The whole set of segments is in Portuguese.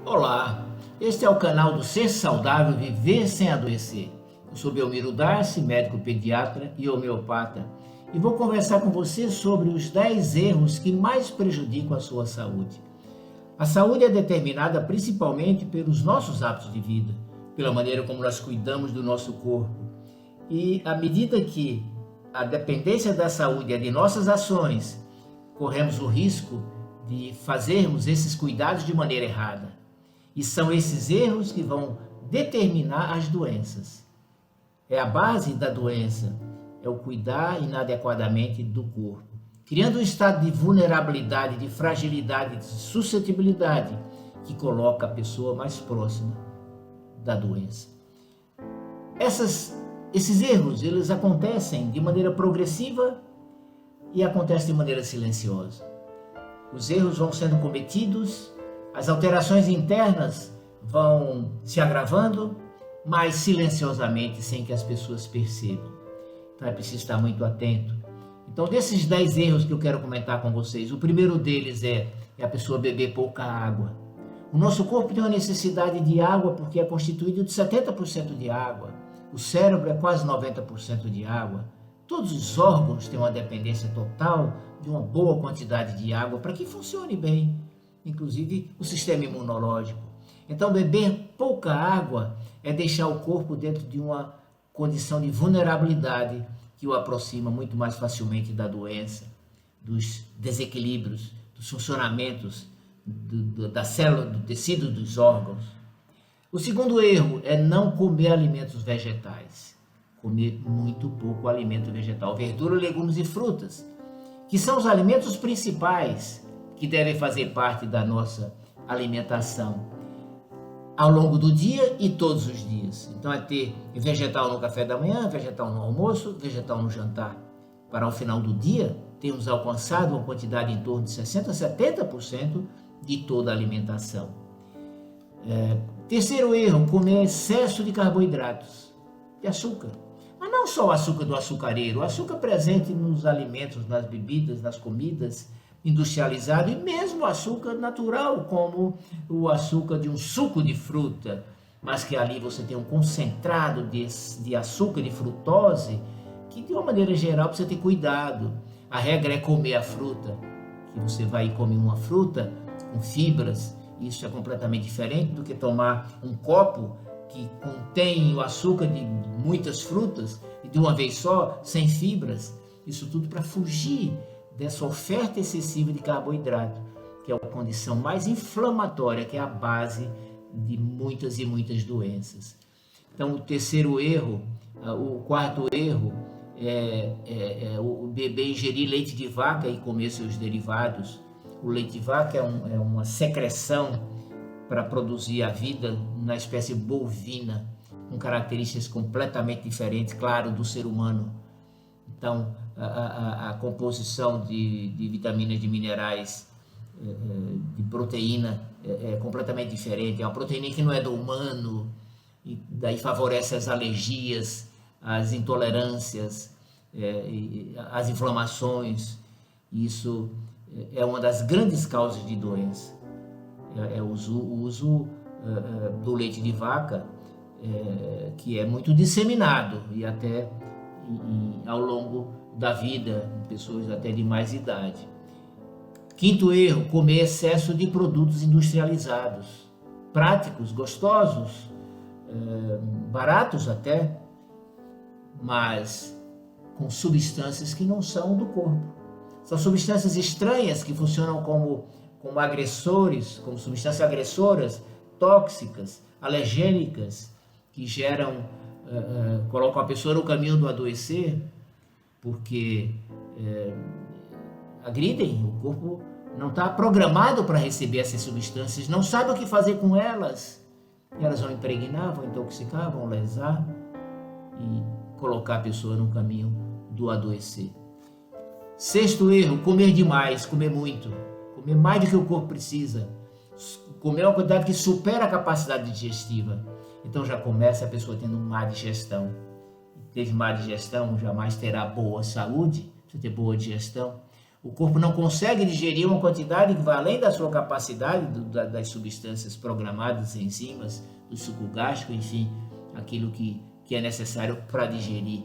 Olá, este é o canal do Ser Saudável Viver Sem Adoecer. Eu sou Belmiro Darcy, médico pediatra e homeopata, e vou conversar com você sobre os 10 erros que mais prejudicam a sua saúde. A saúde é determinada principalmente pelos nossos hábitos de vida, pela maneira como nós cuidamos do nosso corpo. E à medida que a dependência da saúde é de nossas ações, corremos o risco de fazermos esses cuidados de maneira errada. E são esses erros que vão determinar as doenças. É a base da doença, é o cuidar inadequadamente do corpo, criando um estado de vulnerabilidade, de fragilidade, de suscetibilidade, que coloca a pessoa mais próxima da doença. Esses erros, eles acontecem de maneira progressiva e acontecem de maneira silenciosa. Os erros vão sendo cometidos, as alterações internas vão se agravando, mas silenciosamente, sem que as pessoas percebam. Então é preciso estar muito atento. Então, desses 10 erros que eu quero comentar com vocês, o primeiro deles é a pessoa beber pouca água. O nosso corpo tem uma necessidade de água porque é constituído de 70% de água. O cérebro é quase 90% de água. Todos os órgãos têm uma dependência total de uma boa quantidade de água para que funcione bem, inclusive o sistema imunológico. Então, beber pouca água é deixar o corpo dentro de uma condição de vulnerabilidade que o aproxima muito mais facilmente da doença, dos desequilíbrios, dos funcionamentos da célula, do tecido dos órgãos. O segundo erro é não comer alimentos vegetais. Comer muito pouco alimento vegetal, verdura, legumes e frutas, que são os alimentos principais que devem fazer parte da nossa alimentação ao longo do dia e todos os dias. Então é ter vegetal no café da manhã, vegetal no almoço, vegetal no jantar. Para ao final do dia, termos alcançado uma quantidade em torno de 60% a 70% de toda a alimentação. Terceiro erro, comer excesso de carboidratos, de açúcar. Mas não só o açúcar do açucareiro, o açúcar presente nos alimentos, nas bebidas, nas comidas, industrializado, e mesmo o açúcar natural, como o açúcar de um suco de fruta, mas que ali você tem um concentrado de açúcar, de frutose, que de uma maneira geral precisa ter cuidado. A regra é comer a fruta, que você vai e come uma fruta com fibras. Isso é completamente diferente do que tomar um copo que contém o açúcar de muitas frutas e de uma vez só, sem fibras. Isso tudo para fugir dessa oferta excessiva de carboidrato, que é a condição mais inflamatória, que é a base de muitas e muitas doenças. Então, o terceiro erro, o quarto erro é o beber, ingerir leite de vaca e comer seus derivados. O leite de vaca é uma secreção para produzir a vida na espécie bovina, com características completamente diferentes, claro, do ser humano. Então, a composição de vitaminas, de minerais, de proteína é completamente diferente. É uma proteína que não é do humano, e daí favorece as alergias, as intolerâncias, as inflamações. Isso é uma das grandes causas de doença. O uso do leite de vaca, que é muito disseminado e até ao longo da vida, pessoas até de mais idade. Quinto erro, comer excesso de produtos industrializados, práticos, gostosos, baratos até, mas com substâncias que não são do corpo. São substâncias estranhas que funcionam como agressores, como substâncias agressoras, tóxicas, alergênicas, que colocam a pessoa no caminho do adoecer, porque agridem. O corpo não está programado para receber essas substâncias, não sabe o que fazer com elas. E elas vão impregnar, vão intoxicar, vão lesar e colocar a pessoa no caminho do adoecer. Sexto erro, comer demais, comer muito, comer mais do que o corpo precisa, comer uma quantidade que supera a capacidade digestiva. Então já começa a pessoa tendo má digestão. Teve má digestão, jamais terá boa saúde, precisa ter boa digestão. O corpo não consegue digerir uma quantidade que vai além da sua capacidade, das substâncias programadas, enzimas, do suco gástrico, enfim, aquilo que é necessário para digerir.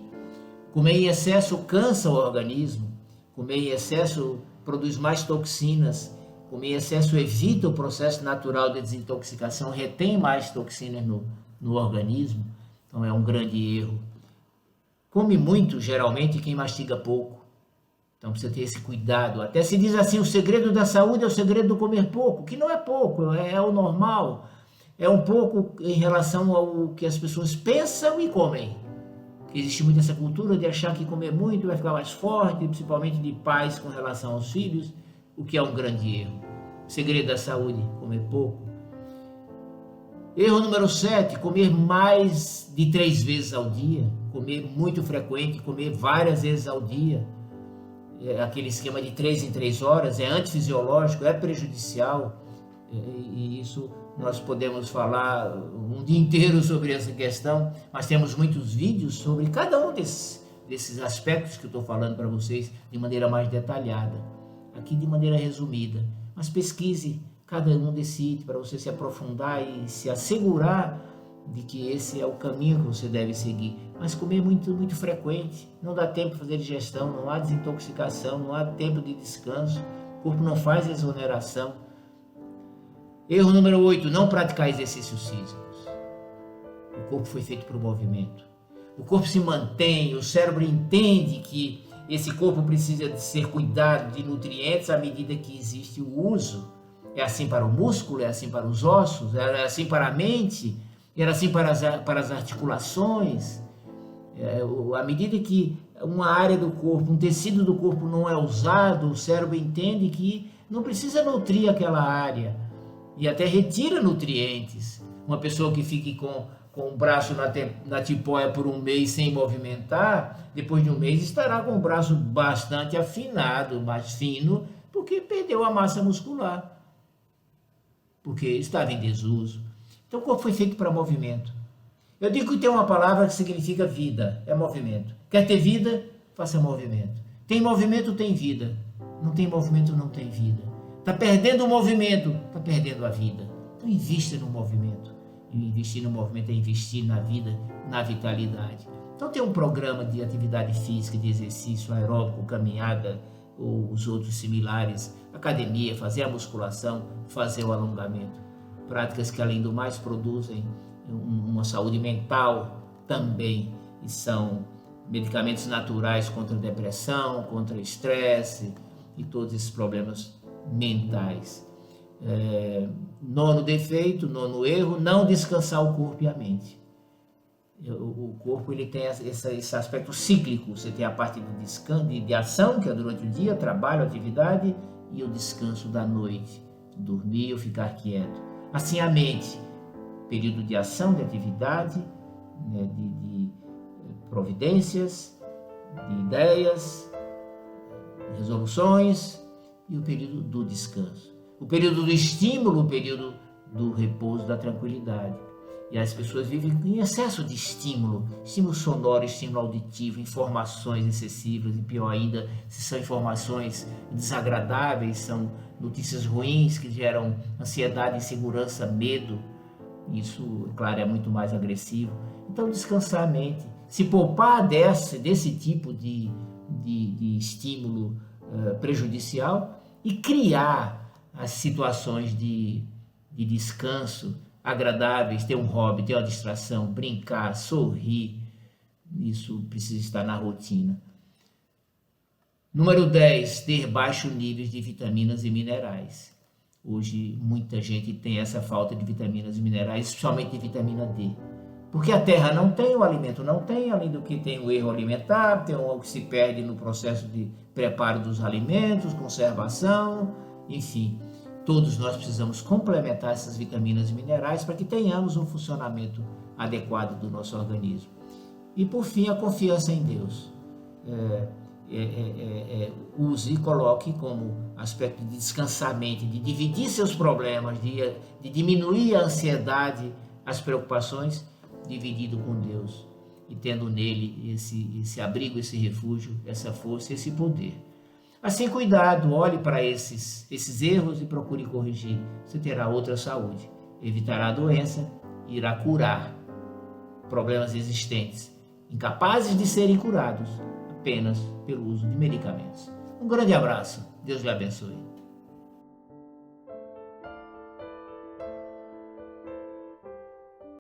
Comer em excesso cansa o organismo, comer em excesso produz mais toxinas, comer em excesso evita o processo natural de desintoxicação, retém mais toxinas no organismo, então é um grande erro. Come muito, geralmente, quem mastiga pouco. Então precisa ter esse cuidado. Até se diz assim, o segredo da saúde é o segredo do comer pouco, que não é pouco, é o normal. É um pouco em relação ao que as pessoas pensam e comem. Existe muito essa cultura de achar que comer muito vai ficar mais forte, principalmente de pais com relação aos filhos, o que é um grande erro. O segredo da saúde, comer pouco. Erro número 7, comer mais de 3 vezes ao dia. Comer muito frequente, comer várias vezes ao dia. Aquele esquema de 3 em 3 horas é antifisiológico, é prejudicial. E isso nós podemos falar um dia inteiro sobre essa questão, mas temos muitos vídeos sobre cada um desses aspectos que eu estou falando para vocês de maneira mais detalhada, aqui de maneira resumida, mas pesquise cada um desses para você se aprofundar e se assegurar de que esse é o caminho que você deve seguir. Mas comer muito frequente, não dá tempo de fazer digestão, não há desintoxicação, não há tempo de descanso, o corpo não faz exoneração. Erro número 8, não praticar exercícios físicos. O corpo foi feito para o movimento. O corpo se mantém, o cérebro entende que esse corpo precisa de ser cuidado de nutrientes à medida que existe o uso. É assim para o músculo, é assim para os ossos, é assim para a mente, é assim para as articulações. À medida que uma área do corpo, um tecido do corpo não é usado, o cérebro entende que não precisa nutrir aquela área. E até retira nutrientes. Uma pessoa que fique com o braço na tipóia por um mês sem movimentar, depois de um mês estará com o braço bastante afinado, mais fino, porque perdeu a massa muscular, porque estava em desuso. Então o corpo foi feito para movimento. Eu digo que tem uma palavra que significa vida, é movimento. Quer ter vida? Faça movimento. Tem movimento, tem vida. Não tem movimento, não tem vida. Está perdendo o movimento, está perdendo a vida. Então invista no movimento. E investir no movimento é investir na vida, na vitalidade. Então tem um programa de atividade física, de exercício aeróbico, caminhada, ou os outros similares, academia, fazer a musculação, fazer o alongamento. Práticas que, além do mais, produzem uma saúde mental também, e são medicamentos naturais contra a depressão, contra o estresse e todos esses problemas mentais. Nono defeito, nono erro, não descansar o corpo e a mente. O corpo ele tem esse aspecto cíclico. Você tem a parte de descanso, de ação, que é durante o dia, trabalho, atividade, e o descanso da noite, dormir ou ficar quieto. Assim a mente, período de ação, de atividade, né, de providências, de ideias, resoluções, e o período do descanso. O período do estímulo, o período do repouso, da tranquilidade. E as pessoas vivem em excesso de estímulo sonoro, estímulo auditivo, informações excessivas, e pior ainda, se são informações desagradáveis, são notícias ruins que geram ansiedade, insegurança, medo. Isso, claro, é muito mais agressivo. Então, descansar a mente, se poupar desse tipo de estímulo prejudicial e criar as situações de descanso agradáveis, ter um hobby, ter uma distração, brincar, sorrir. Isso precisa estar na rotina. Número 10, ter baixo nível de vitaminas e minerais. Hoje muita gente tem essa falta de vitaminas e minerais, especialmente de vitamina D. Porque a terra não tem, o alimento não tem, além do que tem o erro alimentar, tem o que se perde no processo de preparo dos alimentos, conservação, enfim. Todos nós precisamos complementar essas vitaminas e minerais para que tenhamos um funcionamento adequado do nosso organismo. E por fim, a confiança em Deus. Use e coloque como aspecto de descansar a mente, de dividir seus problemas, de diminuir a ansiedade, as preocupações, dividido com Deus e tendo nele esse abrigo, esse refúgio, essa força, esse poder. Assim, cuidado, olhe para esses erros e procure corrigir. Você terá outra saúde, evitará a doença, irá curar problemas existentes, incapazes de serem curados apenas pelo uso de medicamentos. Um grande abraço, Deus lhe abençoe.